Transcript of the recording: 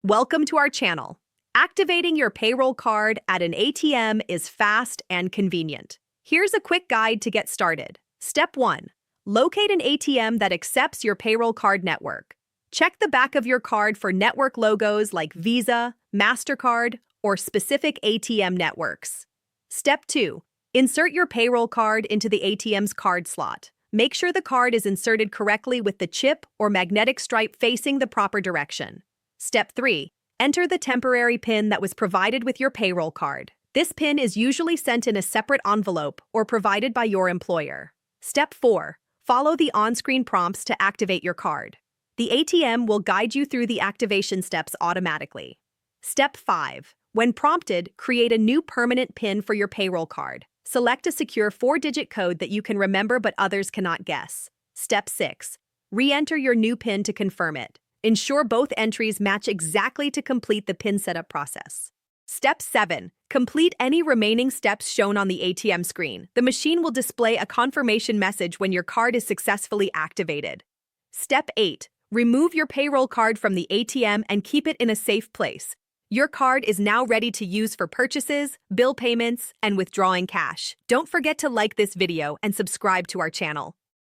Welcome to our channel. Activating your payroll card at an ATM is fast and convenient. Here's a quick guide to get started. Step 1. Locate an ATM that accepts your payroll card network. Check the back of your card for network logos like Visa, MasterCard, or specific ATM networks. Step 2. Insert your payroll card into the ATM's card slot. Make sure the card is inserted correctly with the chip or magnetic stripe facing the proper direction. Step 3. Enter the temporary PIN that was provided with your payroll card. This PIN is usually sent in a separate envelope or provided by your employer. Step 4. Follow the on-screen prompts to activate your card. The ATM will guide you through the activation steps automatically. Step 5. When prompted, create a new permanent PIN for your payroll card. Select a secure 4-digit code that you can remember but others cannot guess. Step 6. Re-enter your new PIN to confirm it. Ensure both entries match exactly to complete the PIN setup process. Step 7. Complete any remaining steps shown on the ATM screen. The machine will display a confirmation message when your card is successfully activated. Step 8. Remove your payroll card from the ATM and keep it in a safe place. Your card is now ready to use for purchases, bill payments, and withdrawing cash. Don't forget to like this video and subscribe to our channel.